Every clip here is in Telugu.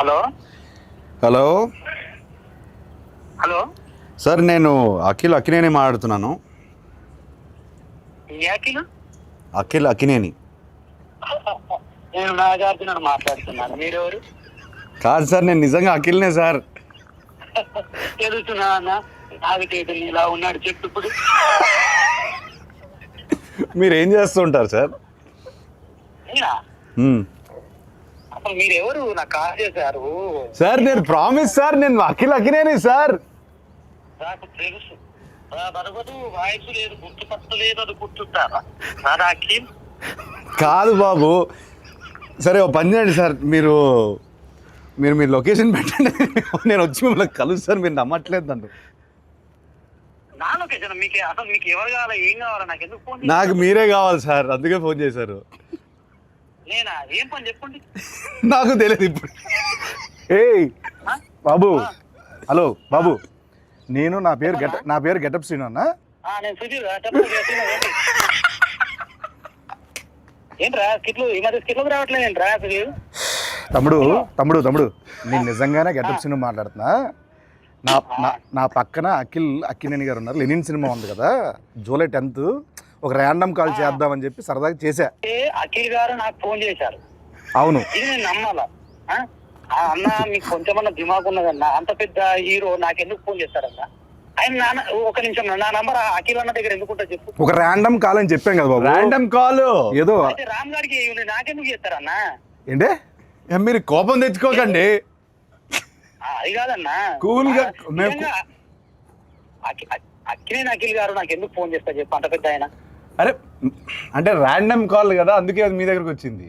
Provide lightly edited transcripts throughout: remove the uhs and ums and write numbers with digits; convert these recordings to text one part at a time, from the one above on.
హలో హలో హలో సార్, నేను అఖిలేని మాట్లాడుతున్నాను. ఏ అఖిల్? అఖిలేని నేను నాగార్జున మాట్లాడుతున్నాను. మీరెవరు? కాదు సార్, నేను నిజంగా అఖిల్నే సార్. తెలుస్తున్నా అన్న, నాగటేటలు ఇలా ఉన్నాడు చెప్పు ఇప్పుడు. మీరు ఏం చేస్తుంటారు సార్? నేనా? అసలు మీరెవరు? నాకు కాల్ చేశారు సార్, నేను ప్రామిస్ సార్, నేను అఖిలేని సార్. నాకు తెలుసు. బరబదు వాయిస్ లేదు, గుర్తుపట్టలేదు, అది గుర్తుంటారా సార్? అఖిల్ కాదు బాబు. సరే, ఓ పని చేయండి సార్, మీరు మీ లొకేషన్ పెట్టండి, నేను వచ్చి మిమ్మల్ని కలుస్తాను. మీరు నమ్మట్లేదు నన్ను. నా లొకేషన్ మీకు అసలు మీకు ఎవరు కావాలా, ఏం కావాలా? నాకు ఎందుకు ఫోన్? నాకు మీరే కావాలి సార్, అందుకే ఫోన్ చేశారు. నేనా? ఏం పని చెప్పండి. నాకు తెలియదు ఇప్పుడు. ఏయ్ బాబు, హలో బాబు, నా పేరు గెటప్ శ్రీను అన్న. నేను సుధీర్. ఏంట్రా స్కిట్లు ఈ మధ్య స్కిట్లకు రావట్లేదు ఏంట్రా సుధీర్? తమ్ముడు నేను నిజంగానే గెటప్ శ్రీను మాట్లాడుతున్నా. నా పక్కన అక్కినేని గారు ఉన్నారు. లెనిన్ సినిమా ఉంది కదా, జూలై 10th ఒక ర్యాండమ్ కాల్ చేద్దామని చెప్పి సరదాగా చేశా. అఖిల్ గారు నాకు ఫోన్ చేశారు. అవును, ఇది నేను నమ్మాలా? అన్న మీకు కొంచెమన్నా దిమాగ్ ఉన్నదన్నా, అంత పెద్ద హీరో నాకెందుకు ఫోన్ చేస్తారన్నా? ఆయన ఒక నిమిషం, నా నంబర్ అఖిల్ అన్న దగ్గర ఎందుకుంటా చెప్పు. ఒక ర్యాండమ్ కాల్ అని చెప్పాం కదా బాబు. ర్యాండమ్ కాల్ ఏదో అయితే రామ్ గారికి నాకెందుకు చేస్తారన్నా? ఏంటే మీరు కోపం తెచ్చుకోకండి. అది కాదన్నా, కూల్ గా అఖిల్ గారు నాకు ఎందుకు ఫోన్ చేస్తారు చెప్పు, అంత పెద్ద ఆయన. అరే అంటే ర్యాండమ్ కాల్ కదా, అందుకే అది మీ దగ్గరకు వచ్చింది.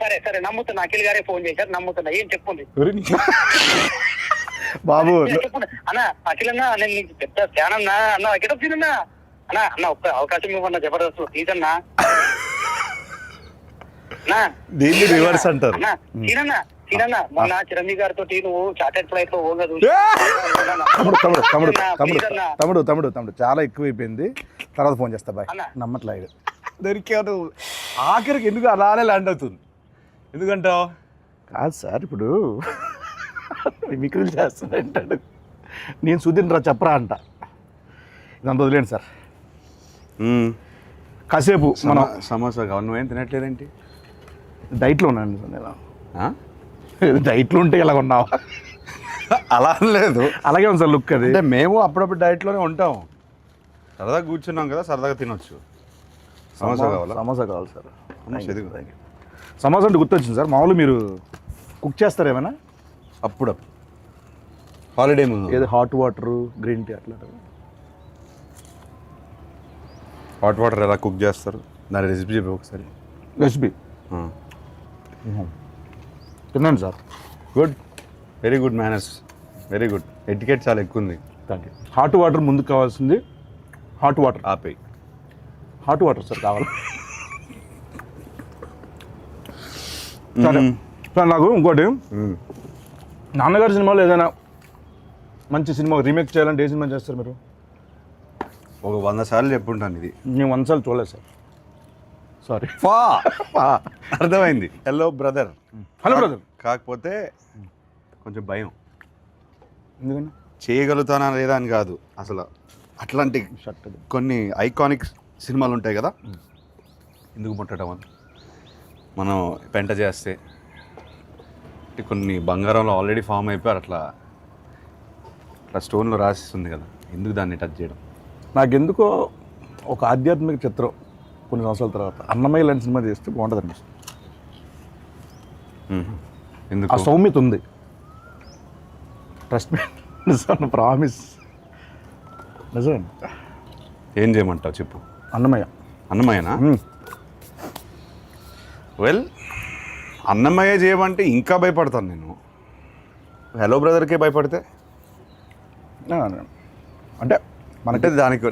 సరే సరే, నమ్ముతున్నా. అఖిల్ గారే ఫోన్ చేశారు, నమ్ముతున్నా. ఏం చెప్పుంది బాబు? చెప్పండి అన్న. అఖిల్ అన్న, నేను నీకు పెద్ద ఫ్యాన్ అన్నా. అన్న గెటప్ సీన్ అన్న ఒక్క అవకాశం ఇవ్వన్నా, జబర్దస్త్ ప్లీజ్ అన్నా. దీన్ని రివర్స్ అంటారు. సీనన్నా, మొన్న చిరంజీవి గారితో నువ్వు చార్టెడ్ ఫ్లైట్ లో ఓగా తమ్ముడు చాలా ఎక్కువైపోయింది. తర్వాత ఫోన్ చేస్తా బాయ్. నమ్మట్లేదు. దొరికాను. ఆఖరికి ఎందుకు అలానే ల్యాండ్ అవుతుంది? ఎందుకంటావు? కాదు సార్, ఇప్పుడు మిమిక్రీలు చేస్తానంటాడు. నేను సుధీర్ రా చెప్పరా అంట. ఇదంతా వదిలేండి సార్. కాసేపు మనం సమోసా కావాలి. నువ్వేం తినట్లేదేంటి? డైట్లో ఉన్నాను సార్ నేను. డైట్లో ఉంటే ఇలా ఉన్నావా? అలా లేదు, అలాగే ఉంది సార్ లుక్. అది అంటే మేము అప్పుడప్పుడు డైట్లోనే ఉంటాం. సరదాగా కూర్చున్నాం కదా, సరదాగా తినొచ్చు. సమోసా కావాలా? సమోసా కావాలి సార్. Thank you. సమోసా అంటే గుర్తొచ్చింది సార్. మామూలు మీరు కుక్ చేస్తారు ఏమైనా? అప్పుడప్పుడు హాలిడే ముందు ఏదో హాట్ వాటర్, గ్రీన్ టీ అట్లా. హాట్ వాటర్ ఎలా కుక్ చేస్తారు? దాని రెసిపీ చెప్పి ఒకసారి. రెసిపీ తిన్నాను sir. Good, very good manners, very good. Etiquette చాలా ఎక్కువ ఉంది. Thank you. హాట్ వాటర్ ముందుకు కావాల్సింది. హాట్ వాటర్ ఆపేయి. హాట్ వాటర్ సార్ కావాలి. సరే సార్, నాకు ఇంకోటి, నాన్నగారి సినిమాలో ఏదైనా మంచి సినిమా రీమేక్ చేయాలంటే ఏ సినిమా చేస్తారు మీరు? ఒక 100 సార్లు చెప్పుంటాను ఇది. నేను 100 సార్లు చూడలేదు సార్. సారీ. అర్థమైంది. Hello brother. Hello brother. కాకపోతే కొంచెం భయం. ఎందుకని? చేయగలుగుతానా లేదా అని కాదు, అసలు అట్లాంటి కొన్ని ఐకానిక్ సినిమాలు ఉంటాయి కదా, ఎందుకు ముట్టడం అని. మనం పెంట చేస్తే కొన్ని బంగారంలో ఆల్రెడీ ఫామ్ అయిపోయారు, అట్లా స్టోన్లో రాసిస్తుంది కదా, ఎందుకు దాన్ని టచ్ చేయడం? నాకెందుకో ఒక ఆధ్యాత్మిక చిత్రం కొన్ని సంవత్సరాల తర్వాత అన్నమయ్య లాంటి సినిమా చేస్తే బాగుంటుంది అనిపిస్తుంది. ఎందుకు? ఆ సౌమ్యత ఉంది. Trust me sir, promise. నిజమే. ఏం చేయమంటావు చెప్పు. అన్నమయ్యనా? వెల్, అన్నమయ్య చేయమంటే ఇంకా భయపడతాను నేను. హలో బ్రదర్కే భయపడితే అంటే మనకి దానికి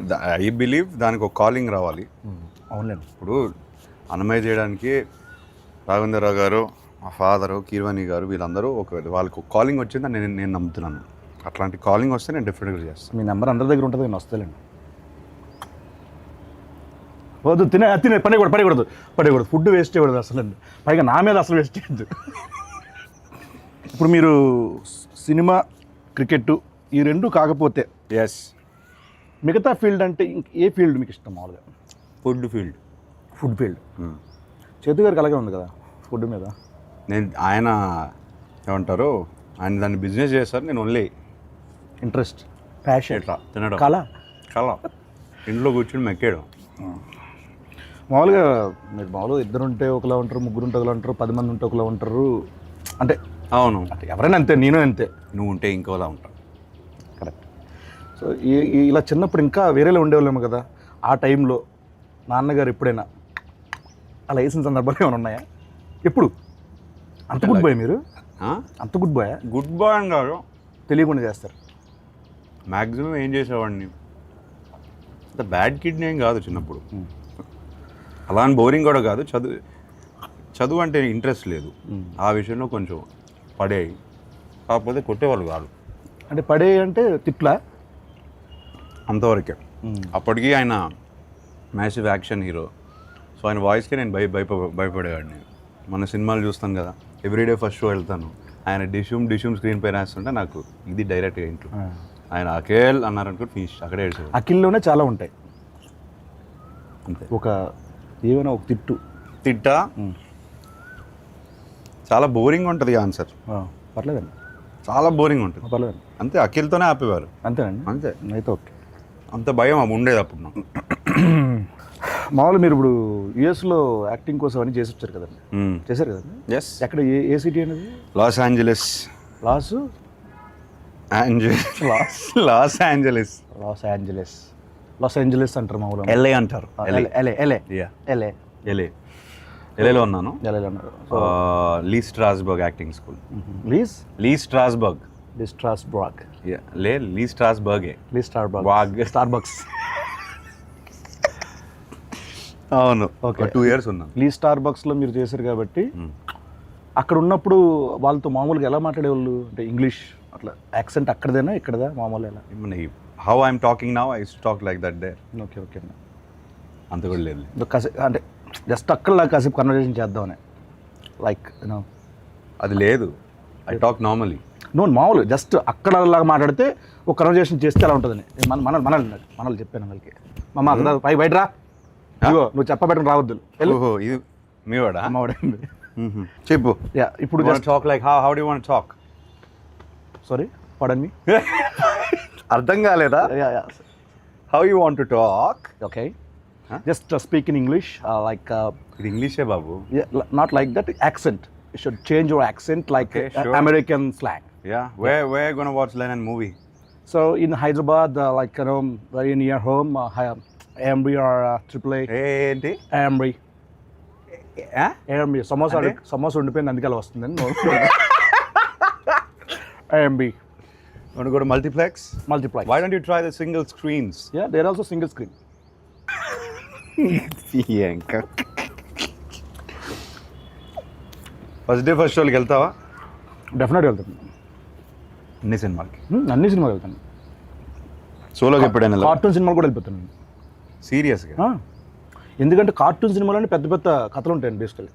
ఐ బిలీవ్ దానికి ఒక కాలింగ్ రావాలి. అవునండి. ఇప్పుడు అన్నమయ్య చేయడానికి రాఘవేంద్రరావు గారు, మా ఫాదరు, కీర్వాణి గారు, వీళ్ళందరూ వాళ్ళకి ఒక కాలింగ్ వచ్చిందని నేను నమ్ముతున్నాను. అట్లాంటి కాలింగ్ వస్తే నేను డెఫినెట్గా చేస్తాను. మీ నెంబర్ అందరి దగ్గర ఉంటుంది, నేను వస్తానండి. వద్దు, తినే పడకూడదు. ఫుడ్ వేస్ట్ చేయకూడదు అసలు. పైగా నా మీద అసలు వేస్ట్ చేయద్దు. ఇప్పుడు మీరు సినిమా, క్రికెట్ ఈ రెండు కాకపోతే ఎస్, మిగతా ఫీల్డ్ అంటే ఏ ఫీల్డ్ మీకు ఇష్టం మామూలుగా? Food field. Food field. చేతు గారికి అలాగే ఉంది కదా ఫుడ్ మీద. ఆయన ఏమంటారు, ఆయన దాన్ని బిజినెస్ చేస్తారు, నేను ఓన్లీ ఇంట్రెస్ట్, ప్యాషన్, ఇట్లా తినడం, కళ. ఇంట్లో కూర్చొని మెక్కేయడం. మామూలుగా మీరు మామూలుగా ఇద్దరు ఉంటే ఒకలా ఉంటారు, ముగ్గురు ఉంటే ఒకలా ఉంటారు, 10 మంది ఉంటే ఒకలా ఉంటారు. అంటే అవును, అంటే ఎవరైనా అంతే, నేను అంతే. నువ్వు ఉంటే ఇంకోలా ఉంటావు. కరెక్ట్. సో ఇలా చిన్నప్పుడు ఇంకా వేరేలా ఉండేవాళ్ళేమో కదా. ఆ టైంలో నాన్నగారు ఎప్పుడైనా అలా వేసిన సందర్భాలు ఏమైనా ఉన్నాయా? ఎప్పుడు? అంత గుడ్ బాయ్ మీరు? అంత గుడ్ బాయ్? గుడ్ బాయ్ అని కాదు, తెలియకుండా చేస్తారు. మ్యాక్సిమం ఏం చేసేవాడిని, అంత బ్యాడ్ కిడ్ని ఏం కాదు చిన్నప్పుడు. అలా అని బోరింగ్ కూడా కాదు. చదువు అంటే ఇంట్రెస్ట్ లేదు, ఆ విషయంలో కొంచెం పడేవి. కాకపోతే కొట్టేవాళ్ళు కాదు. అంటే పడే అంటే తిట్లా? అంతవరకే. అప్పటికి ఆయన మ్యాసివ్ యాక్షన్ హీరో, సో ఆయన వాయిస్కి నేను భయపడేవాడిని. మన సినిమాలు చూస్తాను కదా, ఎవ్రీడే ఫస్ట్ షో వెళ్తాను, ఆయన డిష్యూమ్ స్క్రీన్ పైన వేస్తుంటే నాకు ఇది డైరెక్ట్గా ఇంట్లో ఆయన అఖిల్ అన్నారనుకో ఫినిష్, అక్కడే ఏడ్చేవాడు. అఖిల్లోనే చాలా ఉంటాయి. అంతే. ఏమైనా ఒక తిట్టా చాలా బోరింగ్ ఉంటుంది ఆన్సర్. పర్లేదండి, చాలా బోరింగ్ ఉంటుంది. పర్లేదండి. అంతే, అఖిల్తోనే ఆపేవారు. అంతేనండి. అంతే. అయితే ఓకే. అంత భయం ఉండేది అప్పుడు నాకు. మామూలు మీరు ఇప్పుడు యుఎస్లో యాక్టింగ్ కోసం అని చేసి వచ్చారు కదండి, చేశారు కదండి. ఎస్. ఎక్కడ, ఏ సిటీ అనేది? Los Angeles. అంటారు మామూలు. ఎల్ఏ అంటారు. ఎల్ఏలో ఉన్నాను. లీ స్ట్రాస్బర్గ్ యాక్టింగ్ స్కూల్. లీ స్ట్రాస్బర్గ్. స్టార్బక్స్. అవును. ఓకే. 2 years ఉన్నాను. లీ స్టార్బక్స్లో మీరు చేశారు కాబట్టి అక్కడ ఉన్నప్పుడు వాళ్ళతో మామూలుగా ఎలా మాట్లాడేవాళ్ళు? అంటే ఇంగ్లీష్ అట్లా యాక్సెంట్ అక్కడదేనా ఇక్కడదా మామూలు ఎలా? How I'm talking now, I use to talk like that there. Okay okay. అంత కూడా లేదు. అంటే జస్ట్ అక్కడ కాసేపు కన్వర్జేషన్ చేద్దామని, లైక్ యూనో అది లేదు. I talk normally. మామూలు జస్ట్ అక్కడ లాగా మాట్లాడితే ఒక కన్వర్జేషన్ చేస్తే అలా ఉంటుందని మనల్ని చెప్పాను వాళ్ళకి. మమ్మ బయట రా, నువ్వు చెప్పబెట్టడం రావద్దు. ఇది మీ వాడా? అమ్మవాడండి. చెప్పు. ఇప్పుడు talk like how do you want talk? Sorry, pardon me. అర్థం కాలేదా? How you want to talk? Okay, just speak in English. Like ఇది ఇంగ్లీషే బాబు. Not like that accent. You should change your accent like sure. American slang. Yeah. Where you gonna watch Lennon movie? So in Hyderabad, like very near home, Ambri or AAA. ఏంటి? Ambri. Ambri. Samosa ఉండిపోయింది అందుకే అలా వస్తుందని. Ambri. Want to go to multiplex? Why don't you try the single screens? Yeah, they're also single screen. First day first షోకి వెళ్తావా? డెఫినెట్గా వెళ్తాను. అన్ని సినిమాలకి? అన్ని సినిమాకి వెళ్తాను. సోలోకి ఎప్పుడైనా? కార్టూన్ సినిమాలు కూడా వెళ్ళిపోతాను. సీరియస్గా? ఎందుకంటే కార్టూన్ సినిమాలోనే పెద్ద పెద్ద కథలు ఉంటాయండి బేసికల్లీ.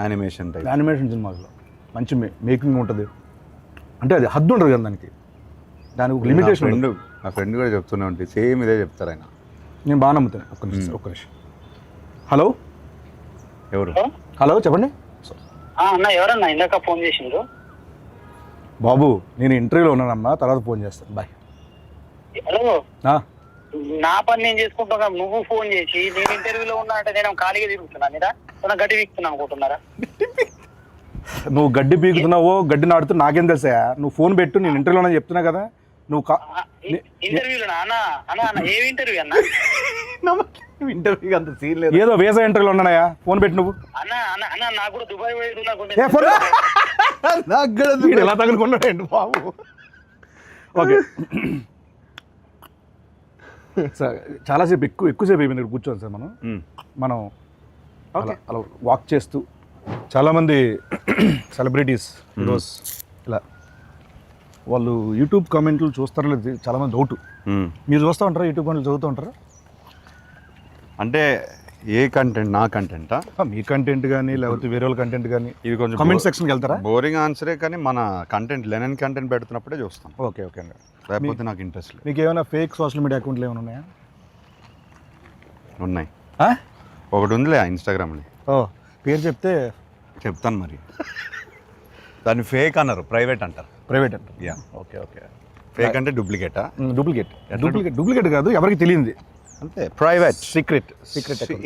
యానిమేషన్ సినిమాలో మంచి మేకింగ్ ఉంటుంది. అంటే అది హద్దు ఉండదు కదా దానికి ఒక లిమిటేషన్. నా ఫ్రెండ్ కూడా చెప్తూనే ఉంటాయి, సేమ్ ఇదే చెప్తారు ఆయన. నేను బాగా నమ్ముతాను. ఒక్క నిమిషం. హలో, ఎవరు? హలో, చెప్పండి. అన్న ఎవరన్నా ఇందాక ఫోన్ చేసిండ్రు? బాబు, నేను ఇంటర్వ్యూలో ఉన్నానమ్మా, తర్వాత ఫోన్ చేస్తాను. బాయ్. హలో, నా పని నేను చేసుకుంటున్నా, నువ్వు ఫోన్ చేసి నేను ఇంటర్వ్యూలో ఉన్నా అంటే నేను ఖాళీగా తిరుగుతున్నా మీద గడ్డి వీక్తున్నా అనుకుంటున్నారా? నువ్వు గడ్డి పీకుతున్నావో గడ్డి నాడుతూ నాకేం తెలుసా? నువ్వు ఫోన్ పెట్టు, నేను ఇంటర్వ్యూలో చెప్తున్నా కదా. నువ్వు ఇంటర్వ్యూలో ఏ ఇంటర్వ్యూ అన్నా? ఇంటర్వ్యూ అంత సీన్ లేదు, ఏదో వేసా ఇంటర్వ్యూలో ఉన్నాయా. ఫోన్ పెట్టి నువ్వు. అన్న నాకు కూడా దుబాయ్ ఎలా తగులుకున్నాడు బాబు. ఓకే, సార్ చాలాసేపు ఎక్కువసేపు అయిపోయింది ఇక్కడ కూర్చోండి సార్. మనం అలా వాక్ చేస్తూ చాలామంది సెలబ్రిటీస్ హీరోస్ ఇలా వాళ్ళు యూట్యూబ్ కామెంట్లు చూస్తారో లేదు చాలామంది డౌట్. మీరు చూస్తూ ఉంటారా? యూట్యూబ్ కామెంట్లు చదువుతూ ఉంటారా? అంటే ఏ కంటెంట్? నా కంటెంటా? మీ కంటెంట్ కానీ లేకపోతే వేరే వాళ్ళ కంటెంట్ కానీ ఇది కొంచెం కామెంట్ సెక్షన్కి వెళ్తారా? బోరింగ్ ఆన్సరే, కానీ మన కంటెంట్ లెనన్ కంటెంట్ పెడుతున్నప్పుడే చూస్తాం. ఓకే ఓకే అండి. లేకపోతే నాకు ఇంట్రెస్ట్ లేదు. మీకు ఏమైనా ఫేక్ సోషల్ మీడియా అకౌంట్లు ఏమైనా ఉన్నాయా? ఉన్నాయి. ఒకటి ఉందిలే ఇన్స్టాగ్రామ్లో. ఓ పేరు చెప్తే చెప్తాను మరి. దాన్ని ఫేక్ అన్నారు, ప్రైవేట్ అంటారు. ప్రైవేట్ అంట. యా. Okay okay. ఫేక్ అంటే డూప్లికేటా? డూప్లికేట్ కాదు, ఎవరికి తెలియంది అంతే. Private, secret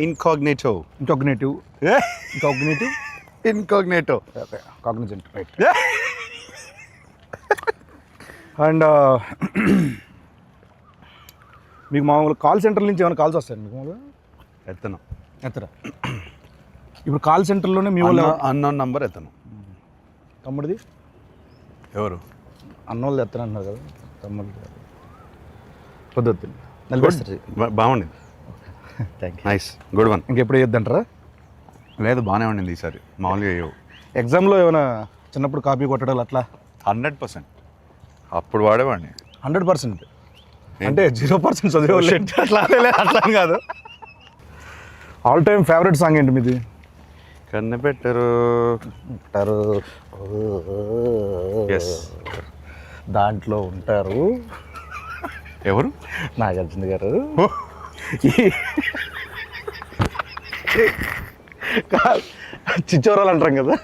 incognito. Incognitive incognito. Okay, cognizant, right. And మీకు మామూలు కాల్ సెంటర్ నుంచి ఏమైనా కాల్స్ వస్తాయండి మీకు మామూలుగా? ఎత్తరా. ఇప్పుడు కాల్ సెంటర్లోనే మీ వాళ్ళు అన్నోన్ నంబర్ ఎత్తను. తమ్ముడిది ఎవరు? అన్నోళ్ళు ఎత్తను అంటున్నారు కదా, తమ్ముడు పొద్దు నిలబెడతారు. బాగుండింది. Thank you. Nice, good one. ఇంకెప్పుడు వేయొద్దంటారా? లేదు, బాగానే ఉండింది ఈసారి. మామూలుగా వేయవు. ఎగ్జామ్లో ఏమైనా చిన్నప్పుడు కాపీ కొట్టడాలు అట్లా? 100%. అప్పుడు వాడేవాడిని. 100%. అంటే 0% చదివేవాళ్ళు అట్లా కాదు. ఆల్ టైమ్ ఫేవరెట్ సాంగ్ ఏంటి మీది? కన్నపెట్టరు. Yes. దాంట్లో ఉంటారు ఎవరు? నాగార్జున గారు. చిచ్చోరాలు అంటాం కదా,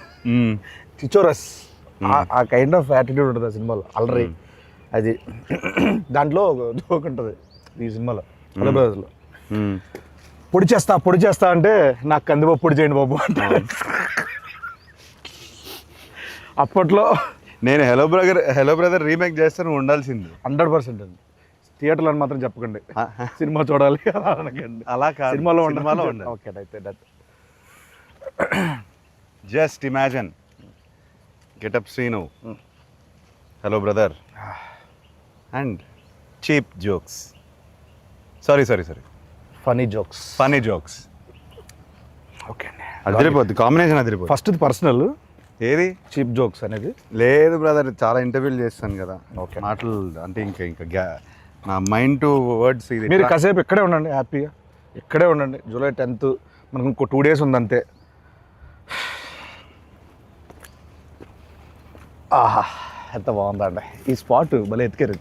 చిచ్చోరస్, ఆ కైండ్ ఆఫ్ యాటిట్యూడ్ ఉంటుంది ఆ సినిమాలో. అలరి అది దాంట్లో జోక్ ఉంటుంది ఈ సినిమాలో. హలో బ్రదర్స్లో పొడి చేస్తా అంటే నాకు కందిపప్పు పొడి చేయండి బాబు అంటే. అప్పట్లో నేను హలో బ్రదర్ రీమేక్ చేస్తే నువ్వు ఉండాల్సింది. 100% అండి. థియేటర్లో అని మాత్రం చెప్పకండి, సినిమా చూడాలి అలా అనకండి. అలా కాదు, సినిమాలో ఉండాలి. ఓకే, అయితే just imagine getup scene, hello brother and cheap jokes. Sorry funny jokes. Okay అండి, అదిరిపోద్ది కాంబినేషన్. అదిరిపోద్ది. ఫస్ట్ పర్సనల్ ఏది చీప్ జోక్స్ అనేది లేదు బ్రదర్, చాలా ఇంటర్వ్యూలు చేస్తాను కదా. ఓకే, మాటలు అంటే ఇంకా నా మైండ్ టు వర్డ్స్. ఇది మీరు కాసేపు ఇక్కడే ఉండండి, హ్యాపీగా ఇక్కడే ఉండండి. జూలై 10th మనకు ఇంకో 2 days ఉంది అంతే. ఆహా, ఎంత బాగుందండి ఈ స్పాట్, భలే ఎత్తికారు.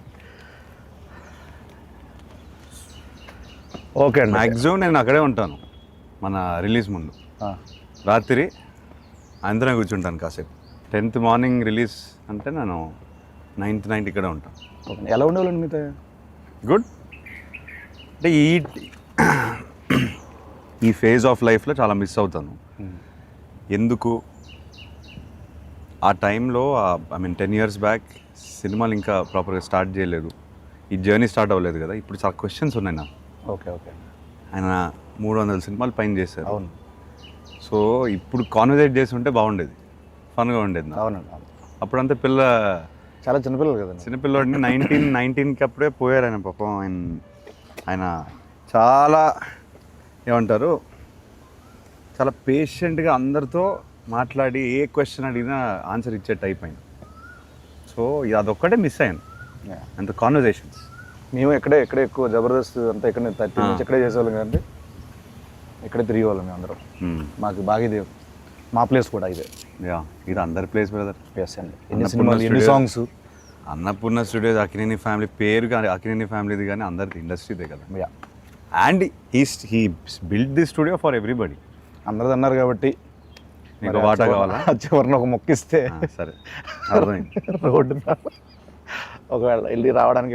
ఓకే అండి, మ్యాక్సిమం నేను అక్కడే ఉంటాను. మన రిలీజ్ ముందు రాత్రి అందరం కూర్చుంటాను కాసేపు. 10th మార్నింగ్ రిలీజ్ అంటే నేను 9th నైట్ ఇక్కడే ఉంటాను. ఎలా ఉండేవాళ్ళండి మీతో? గుడ్. అంటే ఈ ఫేజ్ ఆఫ్ లైఫ్లో చాలా మిస్ అవుతాను. ఎందుకు ఆ టైంలో, ఐ మీన్ 10 years బ్యాక్ సినిమాలు ఇంకా ప్రాపర్గా స్టార్ట్ చేయలేదు, ఈ జర్నీ స్టార్ట్ అవ్వలేదు కదా. ఇప్పుడు చాలా క్వశ్చన్స్ ఉన్నాయి నాకు. ఓకే ఆయన 300 సినిమాలు పైన చేశారు. అవును. సో ఇప్పుడు కాన్వర్సేట్ చేసి ఉంటే బాగుండేది, ఫన్గా ఉండేది. అవునండి. అప్పుడంతా చాలా చిన్నపిల్లలు కదండి. చిన్నపిల్లడిని 19 అప్పుడే పోయారు ఆయన. పాపం ఆయన చాలా ఏమంటారు, చాలా పేషెంట్గా అందరితో మాట్లాడి ఏ క్వశ్చన్ అడిగినా ఆన్సర్ ఇచ్చే టైప్ అయింది. సో అదొక్కటే మిస్ అయ్యాను, అంత కాన్వర్జేషన్స్. మేము ఎక్కడే ఎక్కువ జబర్దస్త్ అంతా ఇక్కడ 30 నుంచి ఎక్కడే చేసేవాళ్ళం కదండి. ఇక్కడే తిరిగేవాళ్ళం మేము అందరం. మాకు బాగా ఇది మా ప్లేస్ కూడా ఇదే. ఇది అందరి ప్లేస్ బ్రదర్. ఎస్ అండి. ఎన్ని సినిమాలు, ఎన్ని songs. Annapurna studios, Akkineni family పేరు కానీ, అక్కినేని ఫ్యామిలీది కానీ అందరిది ఇండస్ట్రీదే కదా. And he build the studio for everybody. అందరిది అన్నారు కాబట్టి మీకు వాటా కావాలా? చివరిని ఒక మొక్కిస్తే సరే, అర్థమైంది. రోడ్డు ఒకవేళ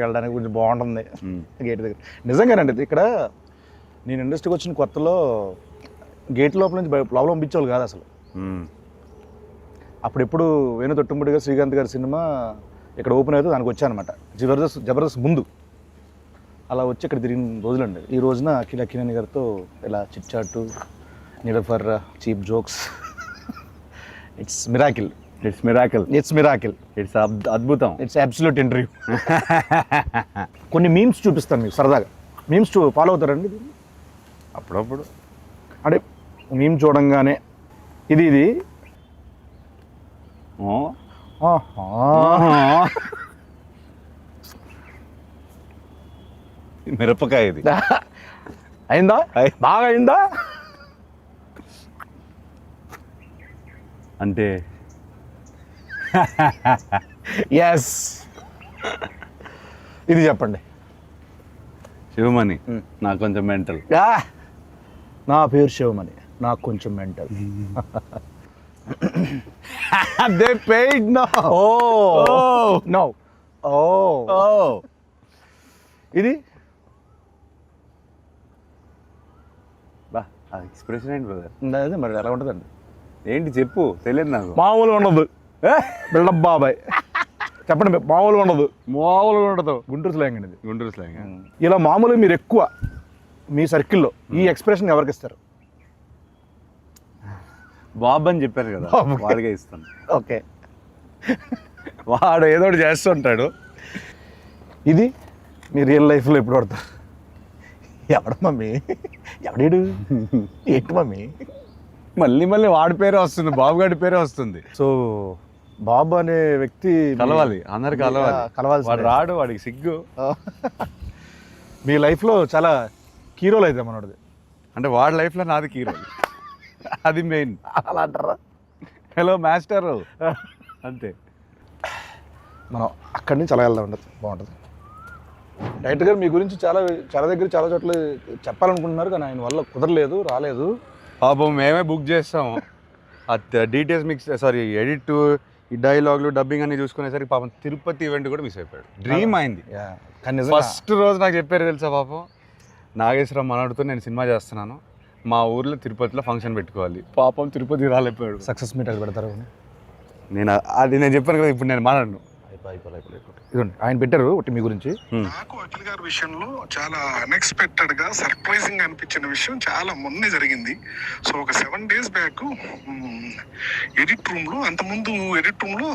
వెళ్ళడానికి కొంచెం బాగుంటుంది గేట్ దగ్గర. నిజంగానండి, ఇక్కడ నేను ఇండస్ట్రీకి వచ్చిన కొత్తలో గేట్ లోపల నుంచి లోపల పంపించేవాళ్ళు కాదు అసలు. అప్పుడెప్పుడు వేణు తొట్టుముడి గారు, శ్రీకాంత్ గారి సినిమా ఇక్కడ ఓపెన్ అయితే దానికి వచ్చానమాట. జబర్దస్త్ ముందు అలా వచ్చి ఇక్కడ తిరిగిన రోజులండి. ఈ రోజున అక్కినేని గారితో ఇలా chitchat, neither for cheap jokes. It's miracle. It's అద్భుతం. It's absolute interview. కొన్ని మీమ్స్ చూపిస్తాను మీకు సరదాగా. మీమ్స్ ఫాలో అవుతారండి? అప్పుడప్పుడు అంటే మీమ్ చూడంగానే ఇది మిరపకాయ ఇది అయిందా, బాగా అయిందా, అంటే ఎస్, ఇది చెప్పండి. శివమణి నాకు కొంచెం మెంటల్. నా పేరు శివమణి, నాకు కొంచెం mental. They paid no. No. ఇది బా ఎక్స్ప్రెషన్ ఏంటి బ్రదర్? అదే మరి ఎలా ఉంటుందండి? ఏంటి చెప్పు, తెలియదు నాకు. మామూలుగా ఉండదు బిల్డప్ బాబాయ్. చెప్పండి, మామూలుగా ఉండదు. మామూలుగా ఉండదు. గుంటూరు స్లాంగ్ అండి ఇది. గుంటూరు స్లాంగ్. ఇలా మామూలుగా మీరు ఎక్కువ మీ సర్కిల్లో ఈ ఎక్స్ప్రెషన్ ఎవరికి ఇస్తారు? బాబు అని చెప్పారు కదా, బాబుకి. వాడిగా ఇస్తాను. ఓకే, వాడు ఏదో ఒకటి చేస్తుంటాడు. ఇది మీ రియల్ లైఫ్లో ఎప్పుడు పడతారు? ఎవడ మమ్మీ, ఎవడేడు, ఏంటి మమ్మీ? మళ్ళీ మళ్ళీ వాడి పేరే వస్తుంది, బాబు గారి పేరే వస్తుంది. సో బాబు అనే వ్యక్తి కలవాలి, అందరు కలవాలి. కలవాలి. వాడు రాడు, వాడికి సిగ్గు. మీ లైఫ్లో చాలా హీరోలు అయితే మనోడిది. అంటే వాడి లైఫ్లో నాది హీరో, అది మెయిన్. అలా అంటారా? హలో మాస్టర్ అంతే. మనం అక్కడి నుంచి అలా వెళ్దాం, ఉండదు బాగుంటుంది. డైరెక్టర్ గారు మీ గురించి చాలా చాలా దగ్గర చాలా చోట్ల చెప్పాలనుకుంటున్నారు, కానీ ఆయన వల్ల కుదరలేదు, రాలేదు. పాపం మేమే బుక్ చేస్తాము. ఆ డీటెయిల్స్ మిక్స్ ఎడిట్, ఈ డైలాగులు, డబ్బింగ్ అన్ని చూసుకునేసరికి పాపం తిరుపతి ఈవెంట్ కూడా మిస్ అయిపోయాడు. డ్రీమ్ అయింది. కానీ ఫస్ట్ రోజు నాకు చెప్పారు తెలుసా పాపం, నాగేశ్వరం మనోడితో నేను సినిమా చేస్తున్నాను, మా ఊర్లో తిరుపతిలో ఫంక్షన్ పెట్టుకోవాలి. పాపం తిరుపతి రాలేకపోయాడు. సక్సెస్ మీట్ అది పెడతారు. నేను చెప్పాను కదా, ఇప్పుడు నేను మాట్లాడను. ఇదండి ఆయన పెట్టారు ఒకటి మీ గురించి. నాకు అఖిల్ గారి విషయంలో చాలా అన్ఎక్స్పెక్టెడ్ గా సర్ప్రైజింగ్ గా అనిపించిన విషయం చాలా మొన్నే జరిగింది. సో ఒక 7 days బ్యాక్ ఎడిట్ రూమ్ లో, అంతకుముందు ఎడిట్ రూమ్ లో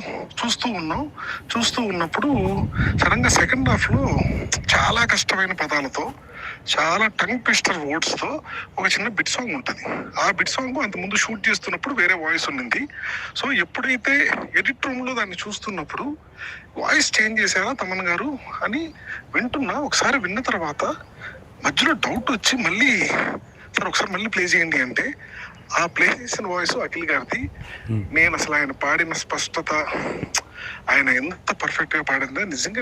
చూస్తూ ఉన్నప్పుడు సడన్ గా సెకండ్ హాఫ్ లో చాలా కష్టమైన పదాలతో, చాలా టంగ్ ట్విస్టర్ వర్డ్స్ తో ఒక చిన్న బిట్ సాంగ్ ఉంటుంది. ఆ బిట్ సాంగ్ అంతకుముందు షూట్ చేస్తున్నప్పుడు వేరే వాయిస్ ఉండింది. సో ఎప్పుడైతే ఎడిట్ రూమ్ లో దాన్ని చూస్తున్నప్పుడు వాయిస్ చేంజ్ చేశారా తమన్ గారు అని వింటున్నా. ఒకసారి విన్న తర్వాత మధ్యలో డౌట్ వచ్చి మళ్ళీ సార్ ఒకసారి మళ్ళీ ప్లే చేయండి అంటే, ఆ ప్లే చేసిన వాయిస్ అఖిల్ గారిది. నేను అసలు ఆయన పాడిన స్పష్టత, ఆయన ఎంత పర్ఫెక్ట్ గా పాడిందో నిజంగా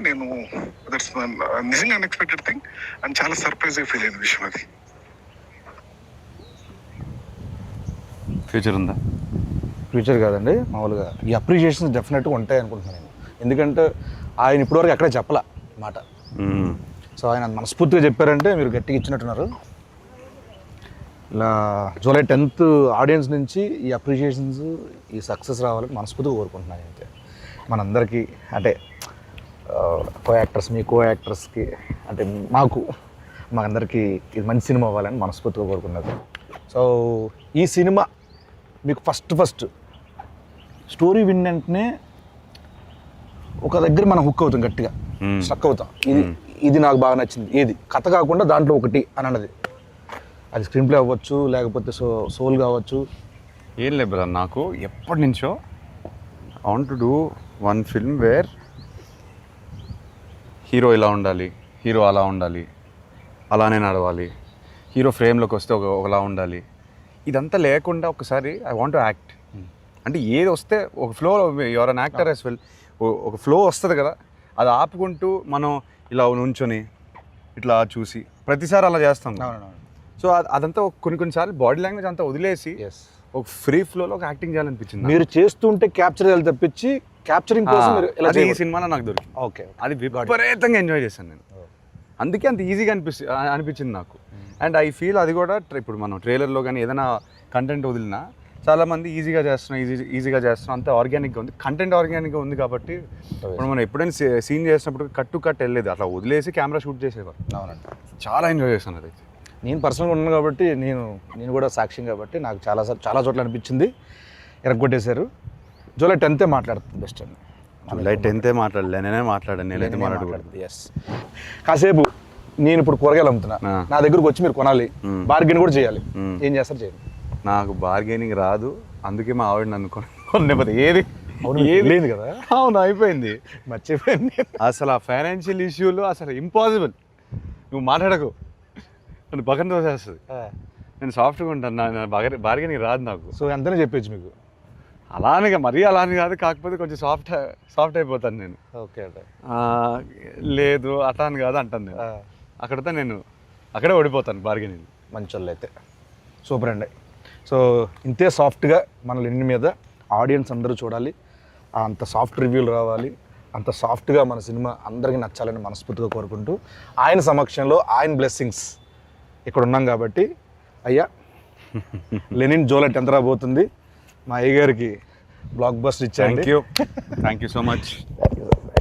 నిజంగా అన్ఎక్స్పెక్టెడ్ థింగ్ అండ్ చాలా సర్ప్రైజ్ గా ఫీల్ అయిన విషయం అది. ఫ్యూచర్ ఉందా? ఫ్యూచర్ కాదండి, మామూలుగా ఈ అప్రిషియేషన్స్ డెఫినెట్గా ఉంటాయి అనుకుంటున్నాను నేను. ఎందుకంటే ఆయన ఇప్పటివరకు ఎక్కడ చెప్పలా మాట. సో ఆయన మనస్ఫూర్తిగా చెప్పారంటే మీరు గట్టిగా ఇచ్చినట్టున్నారు. ఇలా జూలై 10th ఆడియన్స్ నుంచి ఈ అప్రిషియేషన్స్, ఈ సక్సెస్ రావాలని మనస్ఫూర్తిగా కోరుకుంటున్నాను. అయితే మనందరికీ, అంటే కో యాక్టర్స్కి, అంటే మాకందరికీ ఇది మంచి సినిమా అవ్వాలని మనస్ఫూర్తిగా కోరుకున్నది. సో ఈ సినిమా మీకు ఫస్ట్ స్టోరీ విన్న వెంటనే ఒక దగ్గర మనం హుక్ అవుతాం, గట్టిగా స్ట్రక్ అవుతాం. ఇది నాకు బాగా నచ్చింది, ఏది కథ కాకుండా దాంట్లో ఒకటి అని అన్నది. అది స్క్రీన్ ప్లే అవ్వచ్చు, లేకపోతే సోల్ కావచ్చు. ఏం లేదు బ్రదర్, నాకు ఎప్పటి నుంచో I want to do one film where hero ఇలా ఉండాలి, హీరో అలా ఉండాలి, అలానే నడవాలి, హీరో ఫ్రేమ్లోకి వస్తే ఒకలా ఉండాలి. ఇదంతా లేకుండా ఒకసారి ఐ వాంట్ టు యాక్ట్. అంటే ఏది వస్తే ఒక flow, your an actor as well, ఒక ఫ్లో వస్తుంది కదా, అది ఆపుకుంటూ మనం ఇలా నుంచొని ఇట్లా చూసి ప్రతిసారి అలా చేస్తాం. సో అదంతా కొన్నిసార్లు బాడీ లాంగ్వేజ్ అంతా వదిలేసి ఒక ఫ్రీ ఫ్లోలో ఒక యాక్టింగ్ చేయాలనిపించింది. మీరు చేస్తుంటే క్యాప్చర్ చేయాలి తప్పించి క్యాప్చరింగ్ కోసం అది ఈ సినిమాలో నాకు దొరికింది. ఓకే, అది విపరీతంగా ఎంజాయ్ చేశాను నేను. అందుకే అంత ఈజీగా అనిపించింది నాకు. అండ్ ఐ ఫీల్ అది కూడా ఇప్పుడు మనం ట్రైలర్లో కానీ ఏదైనా కంటెంట్ వదిలినా చాలామంది ఈజీగా చేస్తున్నాం అంత ఆర్గానిక్గా ఉంది. కంటెంట్ ఆర్గానిక్గా ఉంది కాబట్టి ఇప్పుడు మనం ఎప్పుడైనా సీన్ చేసినప్పుడు కట్ వెళ్ళలేదు, అట్లా వదిలేసి కెమెరా షూట్ చేసేవారు. అవునండి, చాలా ఎంజాయ్ చేశాను అదైతే. నేను పర్సనల్గా ఉన్నాను కాబట్టి నేను కూడా సాక్ష్యం కాబట్టి నాకు చాలా చోట్ల అనిపించింది. ఎరగొట్టేశారు. జూలై 10th మాట్లాడుతుంది బెస్ట్ అండి. జూలై 10th మాట్లాడలే, నేనైతే మాట్లాడదు. ఎస్, కాసేపు నేను ఇప్పుడు కూరగాయలు అమ్ముతున్నా, నా దగ్గరకు వచ్చి మీరు కొనాలి, బార్గెన్ కూడా చేయాలి. ఏం చేస్తారు? చేయండి. నాకు బార్గెనింగ్ రాదు, అందుకే మా ఆవిడ నన్ను కొనలేకపోతే ఏది లేదు కదా. అవును, అయిపోయింది, మర్చిపోయింది. అసలు ఆ ఫైనాన్షియల్ ఇష్యూలో అసలు ఇంపాసిబుల్. నువ్వు మాట్లాడకు, నన్ను పక్కన తోసేస్తుంది. నేను సాఫ్ట్గా ఉంటాను, బార్గెనింగ్ రాదు నాకు. సో ఎంతనే చెప్పచ్చు మీకు? మరీ అలా అని కాదు, కాకపోతే కొంచెం సాఫ్ట్ అయిపోతాను నేను. ఓకే అండి. లేదు అట్లా అని కాదు అంటాను నేను. అక్కడితో నేను అక్కడే ఓడిపోతాను బార్గెనింగ్. మంచి వాళ్ళు అయితే సూపర్ అండి. సో ఇంతే సాఫ్ట్గా మన లెనిన్ మీద ఆడియన్స్ అందరూ చూడాలి, అంత సాఫ్ట్ రివ్యూలు రావాలి, అంత సాఫ్ట్గా మన సినిమా అందరికీ నచ్చాలని మనస్ఫూర్తిగా కోరుకుంటూ ఆయన సమక్షంలో ఆయన బ్లెస్సింగ్స్ ఇక్కడ ఉన్నాం కాబట్టి అయ్యా లెనిన్ జూలెట్ ఎంత రాబోతుంది మా అయ్య గారికి బ్లాక్ బస్టర్ ఇచ్చాయండి. Thank you so much.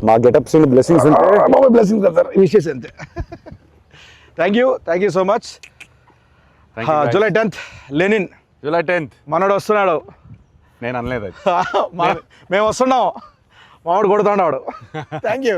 మా గెటప్స్ బ్లెస్సింగ్స్ ఉంటే బ్లెస్సింగ్స్ కదా సార్, విషెస్ అంతే. Thank you so much. July 10th Lenin, July 10th మనోడు వస్తున్నాడు. నేను అనలేదు, మేము వస్తున్నాం, మామిడి కొడుతున్నాడు. Thank you.